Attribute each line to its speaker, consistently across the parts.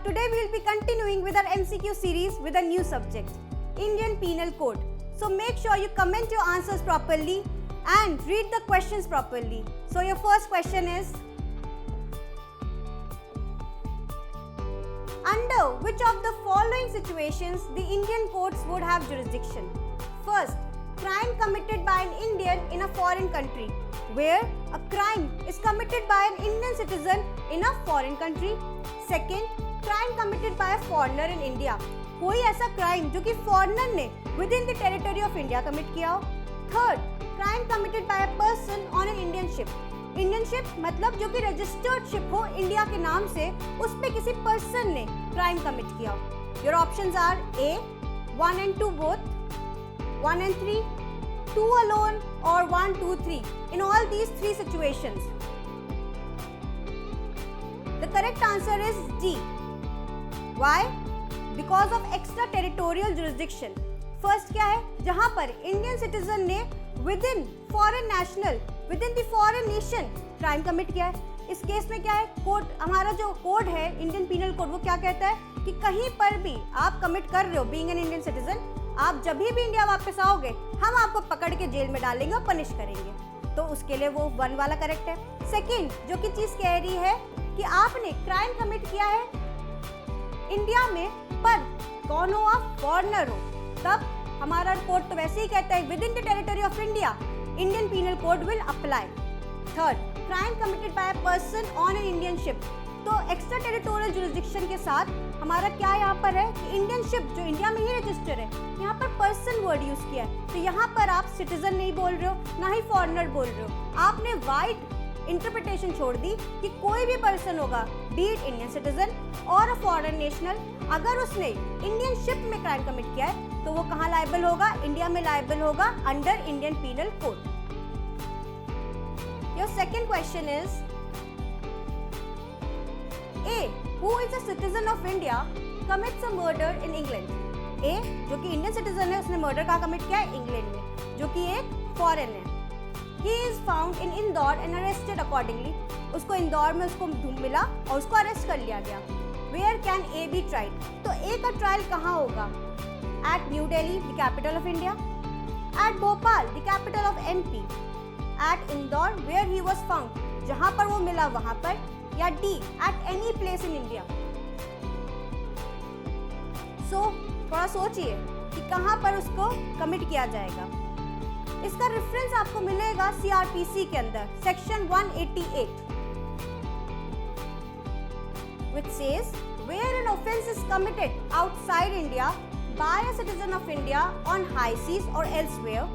Speaker 1: today we will be continuing with our MCQ series with a new subject, Indian Penal Code. So make sure you comment your answers properly and read the questions properly. So your first question is, under which of the following situations the Indian courts would have jurisdiction? First, crime committed by an Indian in a foreign country, where a crime is committed by an Indian citizen in a foreign country. Second, crime committed by a foreigner in India. कोई ऐसा crime जो कि foreigner ने within the territory of India commit किया हो. Third, crime committed by a person on an Indian ship. Indian ship मतलब जो कि registered ship हो India के नाम से, उस पे किसी person ने crime commit किया हो. Your options are A, 1 and 2 both, 1 and 3, 2 alone, or 1, 2, 3. In all these three situations, the correct answer is D. Why? Because of extraterritorial jurisdiction. First क्या है? जहाँ पर Indian citizen ने within foreign national, within the foreign nation crime commit किया है. इस case में क्या है? कोड, हमारा जो कोड है Indian Penal Code, वो क्या कहता है कि कहीं पर भी आप कमिट कर रहे हो being an Indian citizen, आप जब भी इंडिया वापस आओगे हम आपको पकड़ के जेल में डालेंगे और पनिश करेंगे. तो उसके लिए वो 1 वाला करेक्ट है. सेकेंड जो कि चीज़ कह रही है कि आपने क्राइम कमिट किया है इंडिया में, पर कौन हो आप? फॉरेनर हो, तब हमारा कोड तो वैसे ही कहता है within the territory of India Indian penal code will apply. Third, crime committed by a person on an Indian ship. तो एक्स्ट्रा टेरिटोरियल जुरिस्डिक्शन के साथ हमारा क्या यहाँ पर है कि इंडियन शिप जो इंडिया में ही रजिस्टर है, यहाँ पर पर्सन वर्ड यूज किया है. तो यहाँ पर आप सिटीजन नहीं बोल रहे हो, ना ही फॉरेनर बोल रहे हो. आपने वाइड इंटरप्रिटेशन छोड़ दी कि कोई भी पर्सन होगा, बी इट इंडियन सिटीजन और अ फॉरेन नेशनल, अगर उसने इंडियन शिप में क्राइम कमिट किया है तो वो कहाँ लायबल होगा? इंडिया में लायबल होगा under Indian penal code. Your second question is A. Who is a citizen of India commits a murder in England? A. जो कि इंडियन सिटीजन है, उसने मर्डर कहाँ कमिट किया है? इंग्लैंड में, जो कि एक फॉरेन है. He is found in Indore and arrested accordingly. उसको इंदौर में उसको मिला और उसको अरेस्ट कर लिया गया. Where can A be tried? तो A का ट्रायल कहाँ होगा? At New Delhi, the capital of India. At Bhopal, the capital of MP. At Indore, where he was found. जहाँ पर वो मिला वहाँ पर, या D, at any place in India. So, थोड़ा सोचिए कि कहाँ पर उसको कमिट किया जाएगा. इसका रेफरेंस आपको मिलेगा CRPC के अंदर, section 188, which says where an offence is committed outside India by a citizen of India on high seas or elsewhere,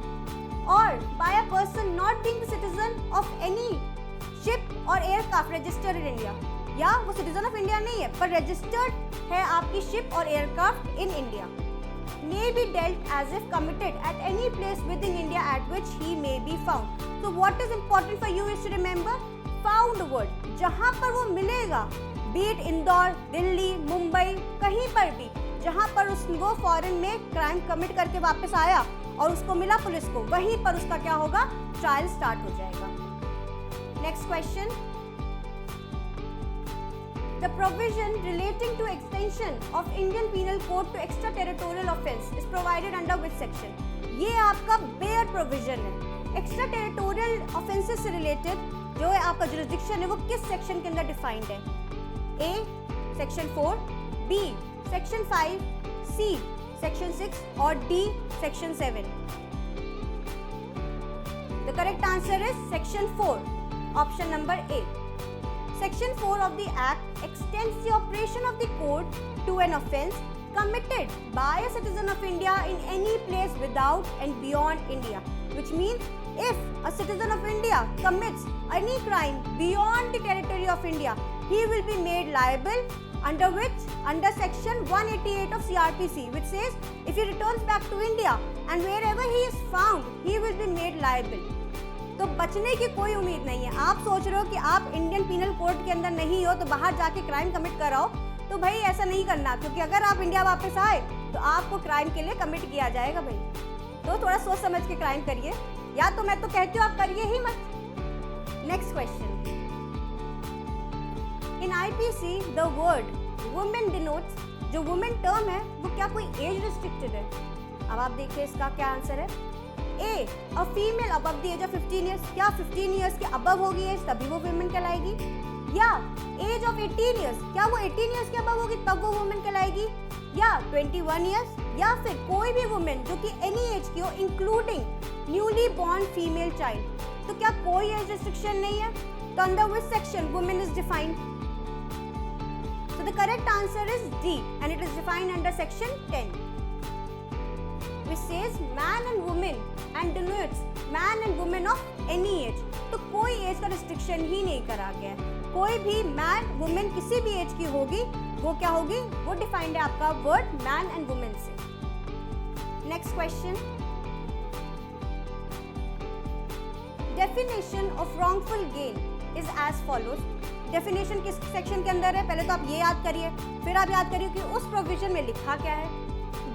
Speaker 1: or by a person not being the citizen of any ship और aircraft registered in India, या वो citizen of India नहीं है पर registered है आपकी ship और aircraft in India, may be dealt as if committed at any place within India at which he may be found. So what is important for you is to remember found word. जहाँ पर वो मिलेगा, be it Indore, Delhi, Mumbai, कहीं पर भी जहाँ पर वो फॉरेन में क्राइम कमिट करके वापस आया और उसको मिला पुलिस को, वहीं पर उसका क्या होगा? ट्रायल स्टार्ट हो जाएगा. Next question. The provision relating to extension of Indian Penal Code to extraterritorial offence is provided under which section? ये आपका bare provision है. Extraterritorial offences से related जो है आपका jurisdiction है वो किस section के अंदर defined है? A. Section 4, B. Section 5, C. Section 6 और D. Section 7. The correct answer is Section 4. Option number A. Section 4 of the Act extends the operation of the code to an offence committed by a citizen of India in any place without and beyond India, which means if a citizen of India commits any crime beyond the territory of India, he will be made liable under section 188 of CRPC, which says if he returns back to India and wherever he is found, he will be made liable. तो बचने की कोई उम्मीद नहीं है. आप सोच रहे हो कि आप इंडियन पीनल कोड के अंदर नहीं हो तो बाहर जाके क्राइम कमिट कराओ, तो भाई ऐसा नहीं करना, क्योंकि अगर आप इंडिया वापस आए तो आपको क्राइम के लिए कमिट किया जाएगा भाई. तो थोड़ा सोच समझ के क्राइम करिए, या तो मैं तो कहती हूँ आप करिए ही मत. Next question. In IPC the word women denotes, जो वुमेन टर्म है वो क्या कोई एज रिस्ट्रिक्टेड है? अब आप देखिए इसका क्या आंसर है। A, a female above the age of 15 years, क्या 15 ईयर्स के अबव होगी एज तभी वो वुमेन कहलाएगी? या एज ऑफ 18 ईयर्स, क्या वो 18 ईयर्स के अबव होगी तब वो वुमेन कहलाएगी? या 21 ईयर्स, या फिर कोई भी वुमेन जो कि एनी एज की हो including newly born female child, तो क्या कोई एज रिस्ट्रिक्शन नहीं है? तो under which section women is defined? So the correct answer is D, and it is defined under section 10, which says man and woman and denotes man and woman of any age. तो कोई as का restriction ही नहीं करा गया है। कोई भी man women किसी भी एज की होगी वो क्या होगी? वो डिफाइंड है आपका वर्ड मैन एंड वुमेन से। Next question, definition of wrongful gain is as follows. Definition किस सेक्शन के अंदर है? पहले तो आप ये याद करिए, फिर आप याद करिए कि उस प्रोविजन में लिखा क्या है।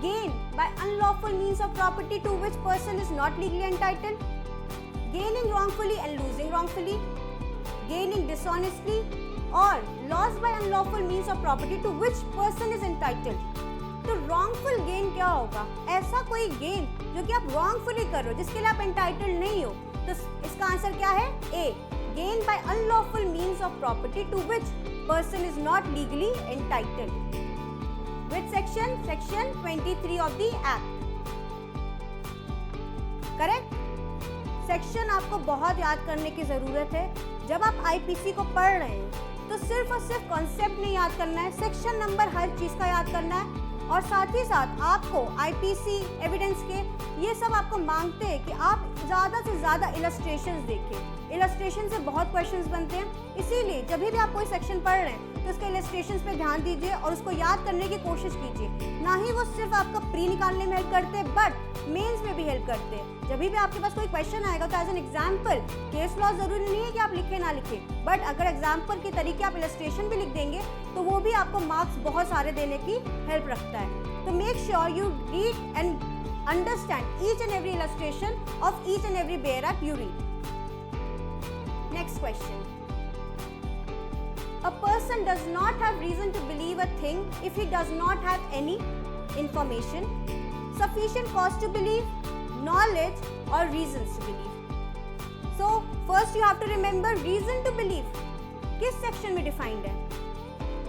Speaker 1: Gain by unlawful means of property to which person is not legally entitled, gaining wrongfully and losing wrongfully, gaining dishonestly, or loss by unlawful means of property to which person is entitled। तो wrongful gain क्या होगा? ऐसा कोई gain जो कि आप wrongfully कर रहे हो, जिसके लिए आप entitled नहीं हो। तो इसका आंसर क्या है? A, gain by unlawful means of property to which person is not legally entitled। Which section? Section 23 of the Act। Correct? Section आपको बहुत याद करने की ज़रूरत है। जब आप आईपीसी को पढ़ रहे हैं तो सिर्फ और सिर्फ कॉन्सेप्ट नहीं याद करना है, सेक्शन नंबर हर चीज़ का याद करना है। और साथ ही साथ आपको आईपीसी एविडेंस के ये सब आपको मांगते हैं कि आप ज़्यादा से ज़्यादा इलस्ट्रेशंस देखें। इलस्ट्रेशन से बहुत क्वेश्चंस बनते हैं, इसीलिए जब भी आप कोई सेक्शन पढ़ रहे हैं तो उसके इलस्ट्रेशंस पे ध्यान दीजिए और उसको याद करने की कोशिश कीजिए। ना ही वो सिर्फ आपका प्री निकालने में हेल्प करते हैं बट मेंस में भी हेल्प करते हैं। जब भी आपके पास कोई क्वेश्चन आएगा तो as an example, case law जरूरी नहीं है कि आप लिखें ना लिखें, बट अगर एग्जाम्पल के तरीके आप इलस्ट्रेशन भी लिख देंगे तो वो भी आपको मार्क्स बहुत सारे देने की हेल्प रखता है। तो make sure you read and understand each and every illustration of each and every bare act you read. Next question. A person does not have reason to believe a thing if he does not have any information, sufficient cause to believe, knowledge or reasons to believe. So first you have to remember reason to believe. किस section में defined है?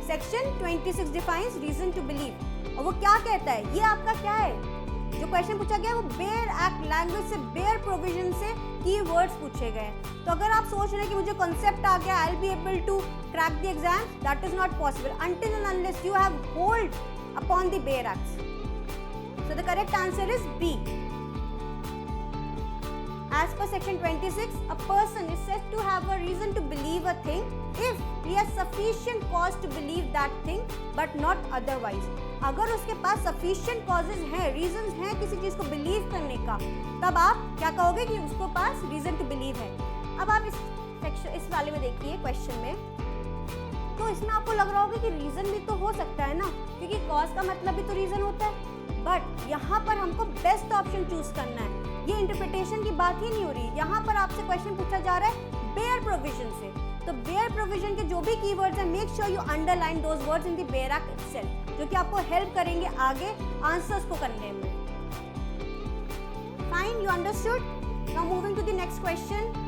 Speaker 1: Section 26 defines reason to believe. और वो क्या कहता है? ये आपका क्या है? जो क्वेश्चन पूछा गया है वो बेयर एक्ट लैंग्वेज से, बेयर प्रोविजन से कीवर्ड्स पूछे गए। तो अगर आप सोच रहे हैं कि मुझे कॉन्सेप्ट आ गया, I will be able to crack the exam, that is not possible until and unless you have hold upon the bare acts. So the correct answer is B. As per section 26, a person is said to have a reason to believe a thing if he has sufficient cause to believe that thing but not otherwise. अगर उसके पास sufficient causes हैं, reasons हैं किसी चीज़ को believe करने का, तब आप क्या कहोगे कि उसको पास reason to believe है। अब आप इस वाले में देखिए क्वेश्चन में, तो इसमें आपको लग रहा होगा कि रीज़न भी तो हो सकता है ना, क्योंकि कॉज का मतलब भी तो रीज़न होता है। बट यहाँ पर हमको बेस्ट ऑप्शन चूज करना है, ये इंटरप्रिटेशन की बात ही नहीं हो रही। यहाँ पर आपसे क्वेश्चन पूछा जा रहा है बेयर प्रोविजन से, तो बेयर प्रोविजन के जो भी कीवर्ड्स हैं, make sure you underline those words in the bare act itself, जो कि आपको हेल्प करेंगे आगे आंसर्स को करने में। Fine, you understood? Now moving to the next question.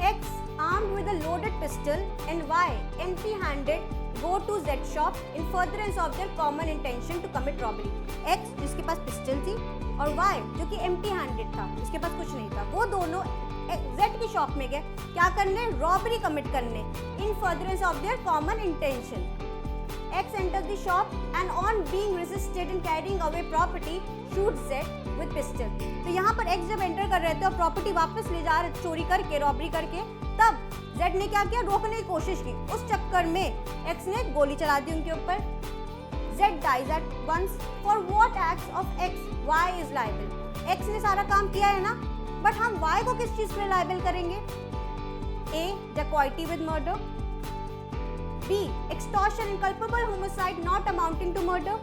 Speaker 1: X armed with a loaded pistol and Y empty-handed go to Z shop in furtherance of their common intention to commit robbery. X जिसके पास pistol थी और Y जो कि empty-handed था, जिसके पास कुछ नहीं था, वो दोनों Z की शॉप में गए क्या करने? रॉबरी कमिट करने, in furtherance of their common intention. X enters the shop and on being resisted in carrying away property shoots Z with pistol. तो यहाँ पर X जब एंटर कर रहे थे और प्रॉपर्टी वापस ले जा रहे, चोरी करके, रॉबरी करके, तब Z ने क्या किया? रोकने की कोशिश की। उस चक्कर में X ने गोली चला दी उनके ऊपर। Z dies at once. For what acts of X Y is liable? X ने सारा काम किया है ना, बट हम Y को किस चीज पे लाइबल करेंगे? A. Dacoity with murder. B. Extortion and culpable homicide not amounting to murder.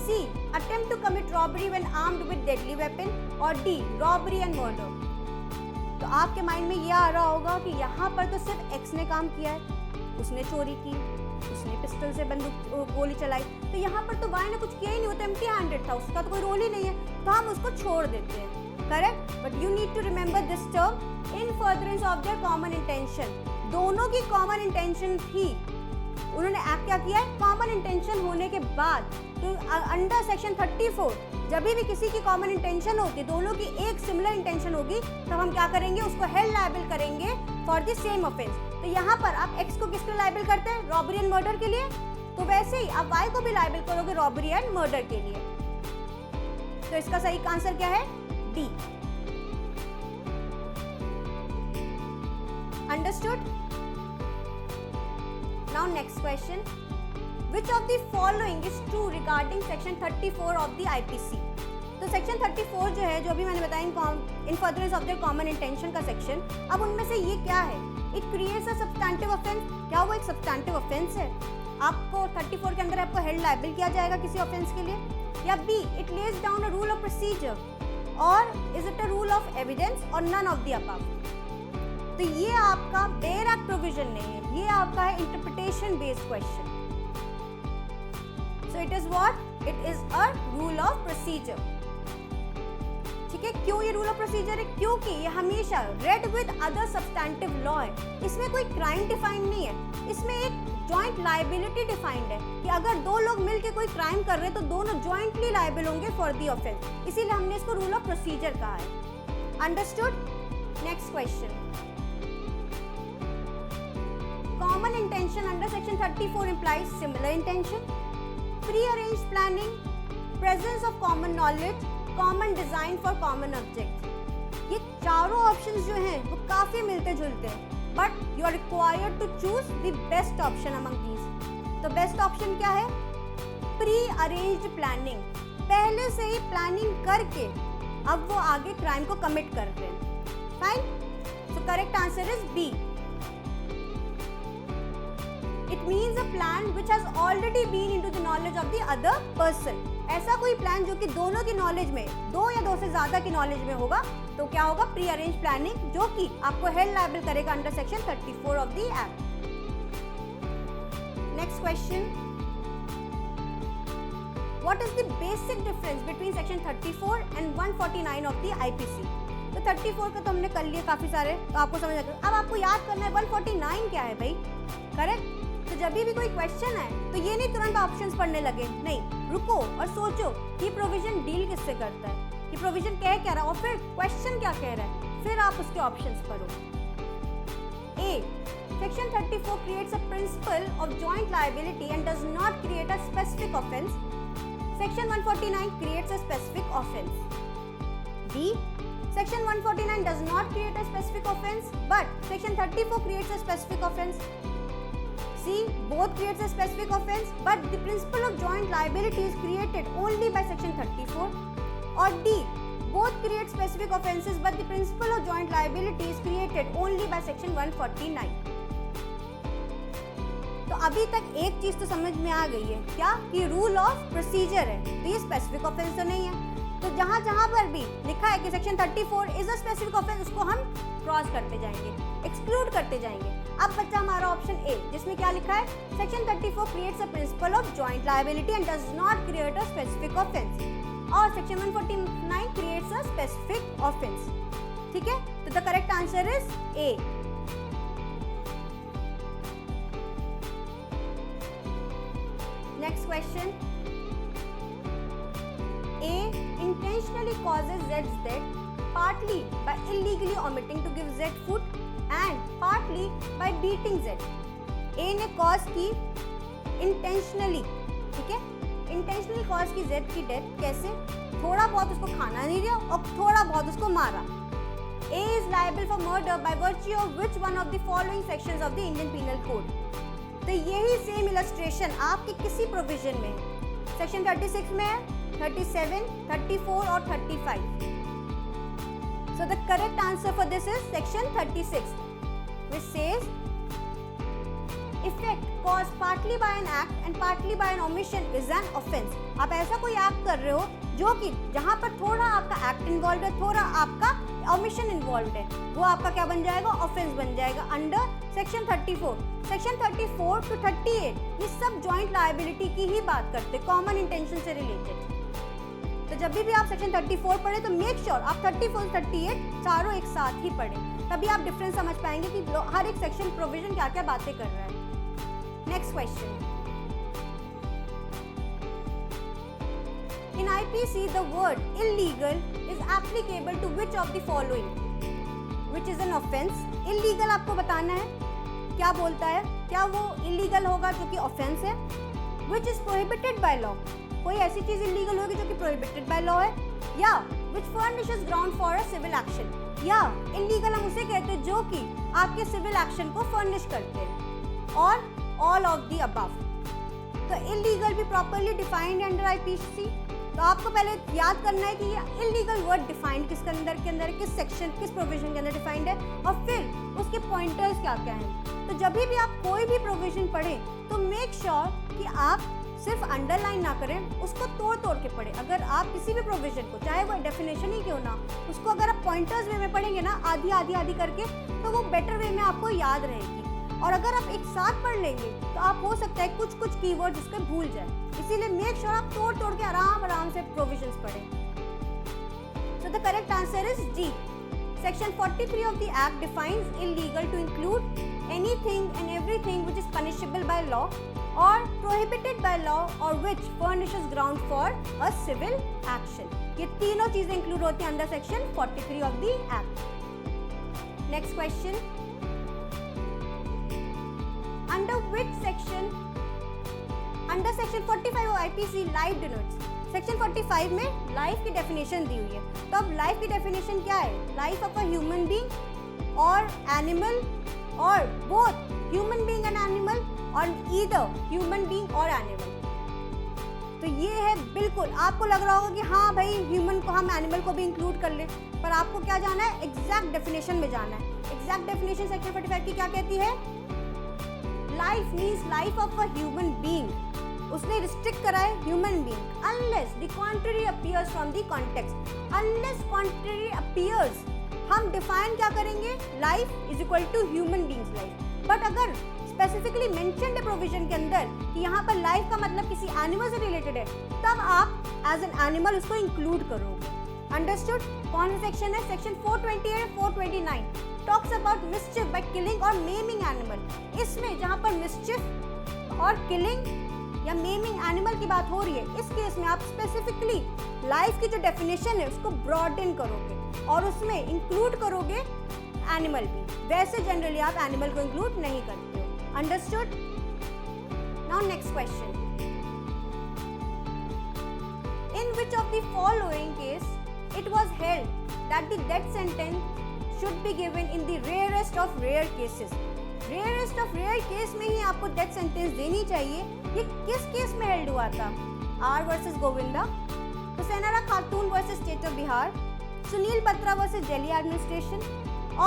Speaker 1: C. Attempt to commit robbery when armed with deadly weapon. Or D. Robbery and murder. तो आपके mind में ये आ रहा होगा कि यहाँ पर तो सिर्फ एक्स ने काम किया है, उसने चोरी की, उसने पिस्टल से बंदूक गोली चलाई, तो यहाँ पर तो वाई ने कुछ किया ही नहीं, वो तो एम्प्टी हैंडेड था, उसका तो कोई रोल ही नहीं है, तो हम उसको छोड़ देते हैं। Correct, but you need to remember this term in furtherance of their common intention. दोनों की कॉमन इंटेंशन थी, उन्होंने एक्ट क्या किया है, कॉमन इंटेंशन होने के बाद। तो अंडर सेक्शन 34 जब भी किसी की कॉमन इंटेंशन होती है, दोनों की एक सिमिलर इंटेंशन होगी, तब हम क्या करेंगे, उसको हेल्ड लायबल करेंगे फॉर द सेम ऑफेंस। तो यहाँ पर आप एक्स को किसके लायबल करते हैं, रॉबरी एंड मर्डर के लिए, तो वैसे ही आप वाई को भी लायबल करोगे रॉबरी एंड मर्डर के लिए। तो इसका सही आंसर क्या है, D. Understood? Now next question, which of the following is true regarding section 34 of the IPC? तो सेक्शन 34 जो है, जो अभी मैंने बताया इन furtherance of their common intention का सेक्शन, अब उनमें से ये क्या है, it creates a substantive offence. क्या वो एक सब्सटैंटिव ऑफेंस है, आपको 34 के अंदर आपको हेल्ड लायबल किया जाएगा किसी ऑफेंस के लिए, या B it lays down a rule of procedure, और is it a rule of evidence, और नन ऑफ द अबव। तो ये आपका बेयर एक्ट प्रोविजन नहीं है, ये आपका है interpretation based question. So it is what, it is a rule of procedure. ठीक है, क्यों ये रूल ऑफ प्रोसीजर है, क्योंकि ये हमेशा read with other substantive law है, इसमें कोई क्राइम डिफाइन नहीं है, इसमें एक जॉइंट लायबिलिटी डिफाइंड है कि अगर दो लोग मिलकर कोई क्राइम कर रहे हैं तो दोनों जॉइंटली लायबल होंगे फॉर द ऑफेंस, इसीलिए हमने इसको रूल ऑफ प्रोसीजर कहा है। Understood? Next question, common intention under section 34 implies similar intention, pre-arranged planning, presence of common knowledge, common design for common object। ये चारों ऑप्शंस जो हैं वो काफी मिलते जुलते हैं, but you are required to choose the best option among these. तो बेस्ट ऑप्शन क्या है, प्री अरेंज्ड प्लानिंग, पहले से ही प्लानिंग करके अब वो आगे क्राइम को कमिट कर रहे हैं। Fine, so correct answer is B. It means a plan which has already been into the knowledge of the other person। ऐसा कोई प्लान जो कि दोनों की नॉलेज में, दो या दो से ज्यादा की नॉलेज में होगा, तो क्या होगा, प्री अरेंज प्लानिंग, जो कि आपको हेल्ड लायबल करेगा under section 34 of the act. Next question, what is the basic difference between section 34 and 149 of the IPC? तो 34 का तो हमने कर लिए काफी सारे, तो आपको समझ आ गया। अब आपको याद करना है 149 क्या है भाई। करेक्ट, तो जब भी कोई क्वेश्चन है तो ये नहीं तुरंत ऑप्शंस पढ़ने लगे, नहीं, रुको और सोचो कि प्रोविजन डील किससे करता है, कि प्रोविजन कह क्या रहा है, और फिर क्वेश्चन क्या कह रहा है, फिर आप उसके ऑप्शंस पढ़ो। A, section 34 creates a principle of joint liability and does not create a specific offence. Section 149 creates a specific offence. B, section 149 does not create a specific offense, but section 34 creates a specific offense। C, both creates a specific offense, but the principle of joint liability is created only by section 34। or D, both create specific offenses, but the principle of joint liability is created only by section 149। तो अभी तक एक चीज तो समझ में आ गई है, क्या, कि रूल ऑफ प्रोसीजर है, तो ये स्पेसिफिक ऑफेंस तो नहीं है। तो जहां जहां पर भी लिखा है कि section 34 is a specific offence, उसको हम क्रॉस करते जाएंगे, एक्सक्लूड करते जाएंगे। अब बच्चा हमारा ऑप्शन ए, जिसमें क्या लिखा है, section 34 creates a principle of joint liability and does not create a specific offence, और section 149 creates a specific offence. ठीक है, तो the correct answer is A. Next question, A intentionally causes Z's death partly by illegally omitting to give Z food and partly by beating Z। A ने cause की intentionally, ठीक है, intentionally cause की Z की death, कैसे, थोड़ा बहुत उसको खाना नहीं दिया और थोड़ा बहुत उसको मारा। A is liable for murder by virtue of which one of the following sections of the Indian Penal Code। तो यही सेम इलस्ट्रेशन आपके किसी प्रोविजन में सेक्शन 36 में है, 37, 34 और 35। So the correct answer for this is section 36, which says effect caused partly by an act and partly by an omission is an offence। आप ऐसा कोई एक्ट कर रहे हो जो कि जहां पर थोड़ा आपका एक्ट इन्वॉल्व है, थोड़ा आपका omission इन्वॉल्व है, वो आपका क्या बन जाएगा, ऑफेंस बन जाएगा अंडर सेक्शन 34। सेक्शन 34 टू 38 ये सब जॉइंट लायबिलिटी की ही बात करते हैं, कॉमन इंटेंशन से रिलेटेड। तो जब भी आप सेक्शन 34 पढ़े तो मेक श्योर आप 34 38 चारों एक साथ ही पढ़े, तभी आप डिफरेंस समझ पाएंगे कि हर एक सेक्शन प्रोविजन क्या क्या बातें कर रहा है। Next question, in IPC the word illegal is applicable to which of the following, which is an offense। illegal आपको बताना है, क्या बोलता है, क्या वो illegal होगा जो कि offense है। which is prohibited by law, कोई ऐसी चीज illegal होगी जो कि prohibited by law है, या which furnishes ground for a civil action, या illegal हम उसे कहते हैं जो कि आपके civil action को furnish करते हैं, और all of the above। तो illegal भी properly defined under IPC। तो आपको पहले याद करना है कि ये इलीगल वर्ड डिफाइंड किसके अंदर किस सेक्शन किस प्रोविजन के अंदर डिफाइंड है, और फिर उसके पॉइंटर्स क्या क्या हैं। तो जब भी आप कोई भी प्रोविजन पढ़ें तो मेक श्योर कि आप सिर्फ अंडरलाइन ना करें, उसको तोड़ तोड़ के पढ़ें। अगर आप किसी भी प्रोविजन को, चाहे वो डेफिनेशन ही क्यों ना, उसको अगर आप पॉइंटर्स वे में पढ़ेंगे ना, आधी आधी आधी करके, तो वो बेटर वे में आपको याद रहेगी। और अगर आप एक साथ पढ़ लेंगे तो आप हो सकता है कुछ कुछ कीवर्ड्स उसके भूल जाए, इसीलिए मेक श्योर आप तोड़ तोड़ के आराम से प्रोविजंस पढ़ें। So the correct answer is D. Section 43 of the act defines illegal to include anything and everything which is punishable by law or prohibited by law or which furnishes ground for a civil action. ये तीनों चीजें include होती हैं under section 43 of the act. Next question, under which section, under section 45 of IPC life denotes। section 45 में life की definition दी हुई है, तो अब life की definition क्या है, life of a human being और animal और both human being and animal और either human being और animal। तो ये है, बिल्कुल आपको लग रहा होगा कि हाँ भाई ह्यूमन को हम एनिमल को भी इंक्लूड कर ले, पर आपको क्या जाना है, एग्जैक्ट डेफिनेशन में जाना है। एग्जैक्ट डेफिनेशन सेक्शन 45 की क्या कहती है, life means life of a human being. उसने रिस्ट्रिक्ट करा है human being, unless the contrary appears from the context. Unless contrary appears, हम डिफाइन क्या करेंगे, life is equal to human beings life. But अगर स्पेसिफिकली मेंशन्ड है provision के अंदर कि यहाँ पर लाइफ का मतलब किसी एनिमल से रिलेटेड है, तब आप एज एन एनिमल उसको इंक्लूड करोगे। अंडरस्टूड? कौन सा सेक्शन है, section 428 429 talks about मिसचिफ by killing और मेमिंग एनिमल। इसमें जहाँ पर मिसचिफ और किलिंग या मेमिंग एनिमल की बात हो रही है, इस केस में आप स्पेसिफिकली लाइफ की जो डेफिनेशन है उसको ब्रॉडन करोगे और उसमें इंक्लूड करोगे एनिमल भी। वैसे जनरली आप एनिमल को इंक्लूड नहीं करते हो। Understood? Now next question, in which of the following case it was held that the death sentence should be given in the rarest of rare cases। rarest of rare case में ही आपको death sentence देनी चाहिए। ये किस case में held हुआ था, R versus Govinda, Hussainara Khatoon versus state of Bihar, Sunil Batra versus Delhi administration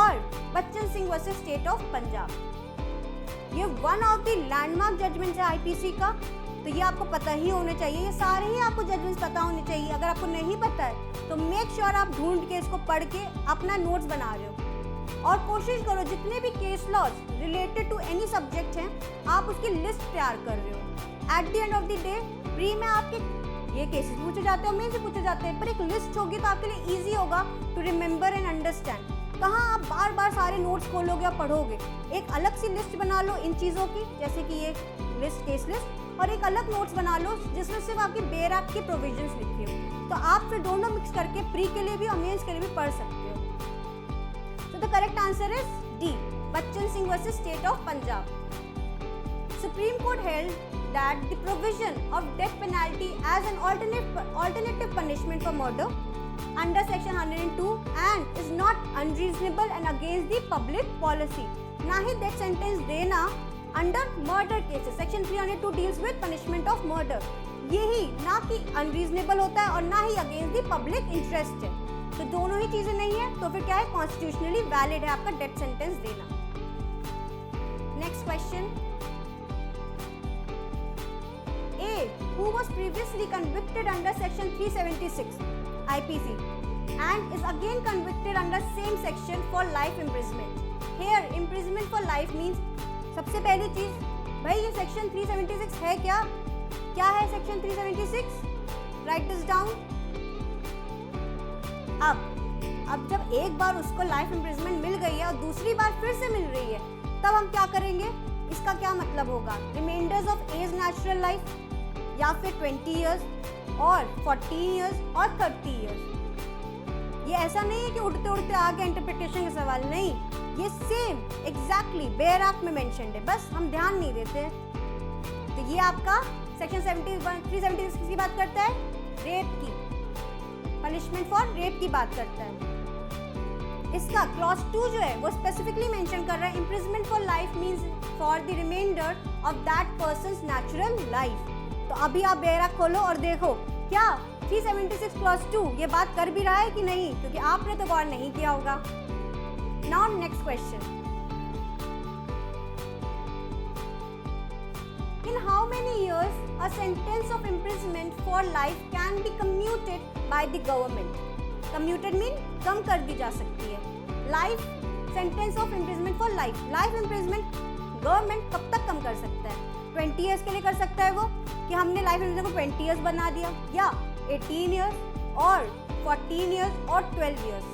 Speaker 1: और Bachan Singh versus state of Punjab. ये one of the landmark judgement है IPC का, तो ये आपको पता ही होना चाहिए। ये सारे ही आपको जजमेंट्स पता होने चाहिए। अगर आपको नहीं पता है तो मेक श्योर आप ढूंढ के इसको पढ़ के अपना नोट्स बना रहे हो और कोशिश करो जितने भी case laws related to any subject हैं आप उसकी लिस्ट तैयार कर रहे हो। At the end of the day pre में आपके ये केसेस पूछे जाते हैं, मेन से पूछे जाते हैं, पर एक लिस्ट होगी तो आपके लिए ईजी होगा टू रिमेंबर एंड अंडरस्टैंड। कहाँ आप बार बार सारे नोट्स खोलोगे और पढ़ोगे। एक अलग सी लिस्ट बना लो इन चीज़ों की, जैसे कि ये लिस्ट केस लिस्ट, और एक अलग नोट्स बना लो जिसमें सिर्फ आपकी बेयर एक्ट की प्रोविजंस लिखी हो, तो आप फिर दोनों मिक्स करके प्री के लिए भी और मेंस के लिए भी पढ़ सकते हो। तो the correct answer is D, Bachan Singh versus state of Punjab. Supreme court held that the provision of death penalty as an alternative punishment for murder under section 102 and is not unreasonable and against the public policy। ना ही death sentence देना under murder cases, section 302 deals with punishment of murder, यही ना कि unreasonable होता है और ना ही against the public interest है। तो दोनों ही चीजें नहीं है, तो फिर क्या है, कॉन्स्टिट्यूशनली वैलिड है आपका डेथ सेंटेंस देना। Next question, A who was previously convicted under section 376 IPC and is again convicted under same section for life imprisonment. Here imprisonment for life means सबसे पहली चीज भाई ये सेक्शन 376 है क्या? क्या है सेक्शन 376? Right this down. अब जब एक बार उसको लाइफ इम्प्रिजमेंट मिल गई है और दूसरी बार फिर से मिल रही है, तब हम क्या करेंगे? इसका क्या मतलब होगा? Reminders of as natural life, या फिर 20 इयर्स और 14 इयर्स और 30 इयर्स. ये ऐसा नहीं है कि उड़ते उड़ते आगे इंटरप्रिटेशन का सवाल, नहीं, ये सेम एग्जैक्टली बेयर एक्ट में मेंशन्ड है, बस हम ध्यान नहीं देते. तो ये आपका सेक्शन 376 की बात करता है, रेप की, पनिशमेंट फॉर रेप की बात करता है. इसका क्लॉज 2 जो है वो स्पेसिफिकली मेंशन कर रहा है imprisonment for life means for the reminder of that person's natural life. तो अभी आप बेयर एक्ट खोलो और देखो क्या 376 क्लॉज 2 ये बात कर भी रहा है कि नहीं, क्योंकि आपने तो गौर नहीं किया होगा. Now next question. In how many years a sentence of imprisonment for life can be commuted by the government? Commuted mean कम कर दी जा सकती है. Life sentence of imprisonment for life. Life imprisonment government कब तक कम कर सकता है? 20 years के लिए कर सकता है वो, कि हमने life imprisonment को 20 years बना दिया, या 18 years और 14 years और 12 years.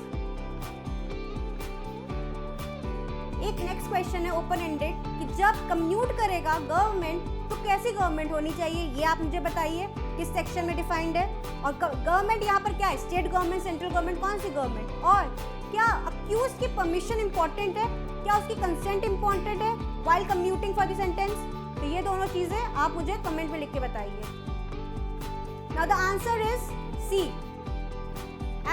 Speaker 1: एक नेक्स्ट क्वेश्चन है ओपन एंडेड कि जब कम्यूट करेगा गवर्नमेंट तो कैसी गवर्नमेंट होनी चाहिए, ये आप मुझे बताइए किस सेक्शन में डिफाइंड है. और गवर्नमेंट यहाँ पर क्या है? स्टेट गवर्नमेंट, सेंट्रल गवर्नमेंट, कौन सी गवर्नमेंट? और क्या अक्यूज की परमिशन इंपॉर्टेंट है, क्या उसकी कंसेंट इंपॉर्टेंट है while commuting for the sentence? तो ये दोनों चीजें आप मुझे कमेंट में लिख के बताइए. Now the answer is C.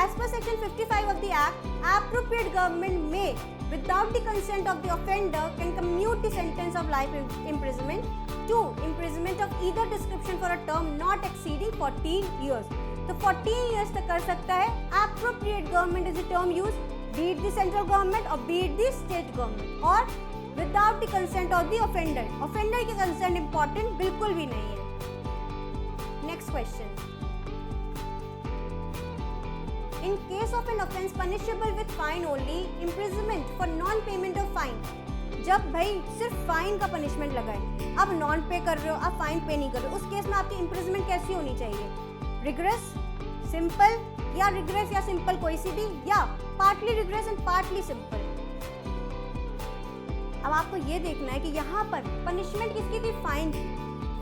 Speaker 1: As per section 55 of the act, appropriate government में without the consent of the offender can commute the sentence of life imprisonment to imprisonment of either description for a term not exceeding 14 years. तो 14 years तक कर सकता है. appropriate government is the term used, be it the central government or be it the state government, और without the consent of the offender. offender की consent important बिल्कुल भी नहीं है. next question. In case of an offence punishable with fine only, imprisonment for non-payment of fine. जब भाई सिर्फ fine का पनिशमेंट लगाए, अब नॉन पे कर रहे हो, आप फाइन पे नहीं कर रहे हो, उस केस में आपकी इम्प्रिजमेंट कैसी होनी चाहिए? रिग्रेस, सिंपल, या रिग्रेस या सिंपल कोई सी भी, या partly rigorous and partly simple. अब आपको ये देखना है कि यहाँ पर पनिशमेंट किसकी थी? फाइन की.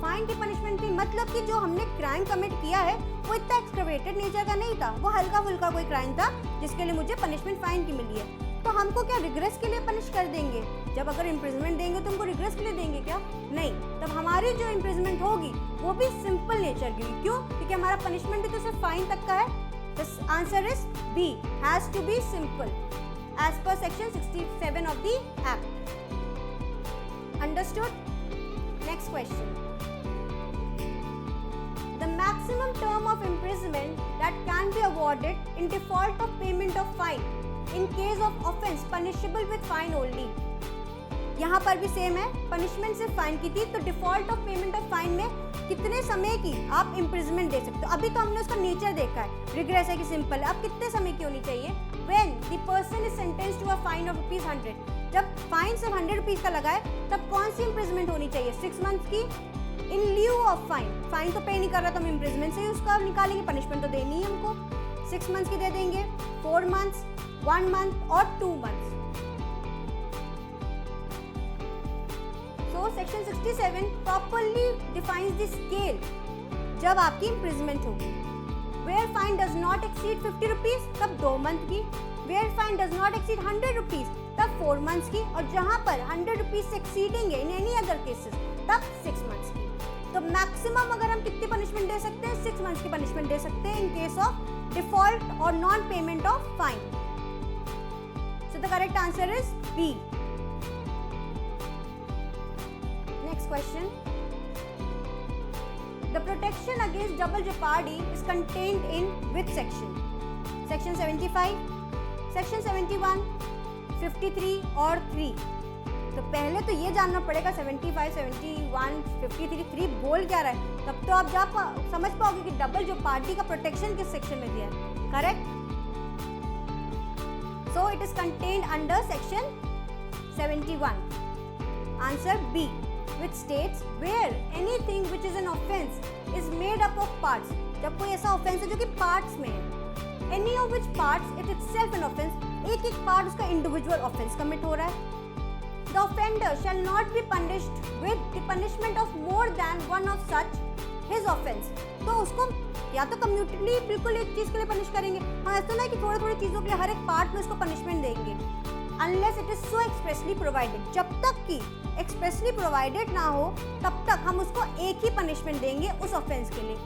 Speaker 1: फाइन की पनिशमेंट थी, मतलब कि जो हमने क्राइम कमिट किया है वो इतना एक्सक्रेवेटेड नेचर का नहीं था, वो हल्का फुल्का कोई क्राइम था जिसके लिए मुझे पनिशमेंट फाइन की मिली है. तो हमको क्या रिग्रेस के लिए पनिश कर देंगे? जब अगर इम्प्रिजमेंट देंगे तो हमको रिग्रेस के लिए देंगे क्या? नहीं. तब हमारी जो इम्प्रिजमेंट होगी वो भी सिंपल नेचर की. क्यों? क्योंकि हमारा पनिशमेंट भी तो सिर्फ फाइन तक का है. This answer is B, has to be simple as per section 67 of the act. Understood? Next question. The maximum term of imprisonment that can be awarded in default of payment of fine in case of offence punishable with fine only. यहाँ पर भी same है, punishment सिर्फ fine की थी, तो default of payment of fine में कितने समय की आप इम्प्रिजमेंट दे सकते हो. अभी तो हमने उसका नेचर देखा है, रिग्रेस है कि सिंपल है. अब कितने समय की होनी चाहिए? When the person is sentenced to a fine of ₹100. जब फाइन सिर्फ 100 रुपीज़ का लगा है तब कौन सी इम्प्रिजमेंट होनी चाहिए? 6 मंथ्स की. इन ल्यू ऑफ फाइन, फाइन तो पे नहीं कर रहा तो हम इम्प्रिजमेंट से ही उसका निकालेंगे, पनिशमेंट तो देनी है हमको. 6 मंथ्स की दे देंगे, 4 मंथ्स, 1 मंथ और 2 months. So section 67 properly defines the scale जब आपकी इम्प्रिजमेंट होगी. Where fine does not exceed 50 rupees तब 2 मंथ की. Where fine does not exceed 100 rupees तब 4 मंथ्स की. और जहाँ पर 100 रुपीज़ से एक्सीडिंग है इन एनी अदर केसेस तब 6 मंथ्स की. तो मैक्सिमम अगर हम कितनी पनिशमेंट दे सकते हैं? 6 मंथ्स की पनिशमेंट दे सकते हैं इन केस ऑफ डिफॉल्ट और non payment of fine. So the correct answer is B. Next question. The protection against double jeopardy is contained in which section? Section 75, section 71, 53 और 3. तो पहले तो ये जानना पड़ेगा 75, 71, 53, 3 बोल क्या रहा है, तब तो आप समझ पाओगे कि डबल जो पार्टी का प्रोटेक्शन किस सेक्शन में दिया है. Correct? So it is contained under section 71. Answer B, which states where anything which is an offence is made up of parts. जब कोई ऐसा offence है जो कि parts में है, any of which parts it itself an offence, एक एक part उसका individual offence commit हो रहा है. The offender shall not be punished with the punishment of more than one of such his offence. तो उसको या तो कम्यूटेडली बिल्कुल एक चीज़ के लिए पनिश करेंगे, हाँ ऐसा नहीं कि थोड़ी थोड़ी चीज़ों के लिए हर एक पार्ट में उसको पनिशमेंट देंगे, unless it is so expressly provided. जब तक कि एक्सप्रेसली प्रोवाइडेड ना हो तब तक हम उसको एक ही पनिशमेंट देंगे उस ऑफेंस के लिए.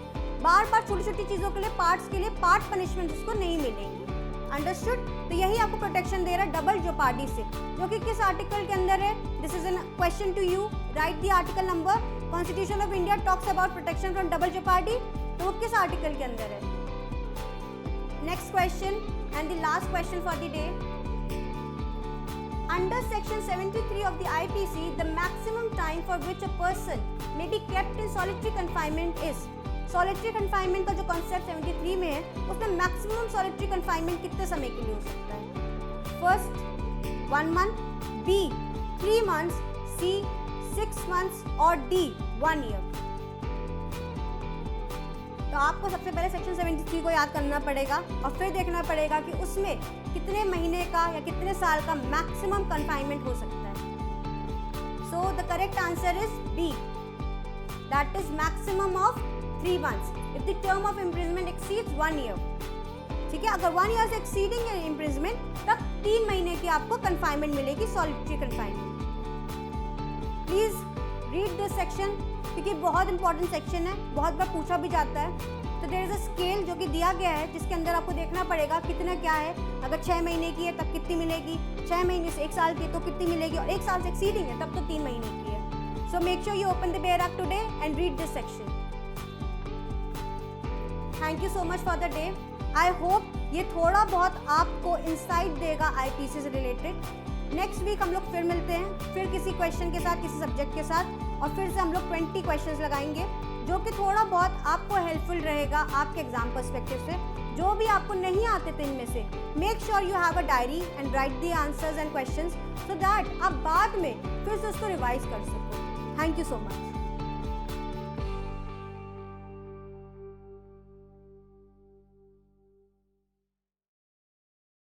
Speaker 1: बार बार छोटी छोटी चीज़ों के लिए पार्ट्स के लिए पार्ट पनिशमेंट उसको नहीं मिलेंगी. अंडरस्टूड? तो यही आपको प्रोटेक्शन दे रहा है डबल जेओपार्डी से, जो कि किस आर्टिकल के अंदर है. This is an question to you. Right the article number. Constitution of India talks about protection from double jeopardy. तो वो किस आर्टिकल के अंदर है? Next question and the last question for the day. Under section 73 of the IPC, the maximum time for which a person may be kept in solitary confinement is. Solitary confinement का जो concept 73 में है, उसमें maximum solitary confinement कितने समय के लिए हो सकता है? First 1 month, B 3 months, C 6 months और D 1 year. तो आपको सबसे पहले सेक्शन 73 को याद करना पड़ेगा और फिर देखना पड़ेगा कि उसमें कितने महीने का या कितने साल का मैक्सिमम कन्फाइनमेंट हो सकता है. So the correct answer is B, that is maximum of 3 months if the term of imprisonment exceeds 1 year. ठीक है, अगर 1 year से एक्सीडिंग है इम्प्रिजमेंट तब 3 महीने की आपको कन्फाइनमेंट मिलेगी, solitary confinement. Please read this section क्योंकि बहुत इंपॉर्टेंट सेक्शन है, बहुत बार पूछा भी जाता है. तो देयर इज अ स्केल जो कि दिया गया है जिसके अंदर आपको देखना पड़ेगा कितना क्या है. अगर 6 महीने की है तब कितनी मिलेगी, 6 महीने से 1 साल की है तो कितनी मिलेगी, और 1 साल से एक्सीडिंग है तब तो 3 महीने की है. So make sure you open the bare act today and read this section. Thank you so much for the day. I hope ये थोड़ा बहुत आपको इंसाइट देगा आईपीसी से रिलेटेड. नेक्स्ट वीक हम लोग फिर मिलते हैं, फिर किसी क्वेश्चन के साथ, किसी सब्जेक्ट के साथ, और फिर से हम लोग 20 क्वेश्चंस लगाएंगे जो कि थोड़ा बहुत आपको हेल्पफुल रहेगा आपके एग्जाम पर्सपेक्टिव से. जो भी आपको नहीं आते थे इनमें से, make sure you have a diary and right the answers and questions so that आप बाद में फिर से उसको रिवाइज कर सको. Thank you so much.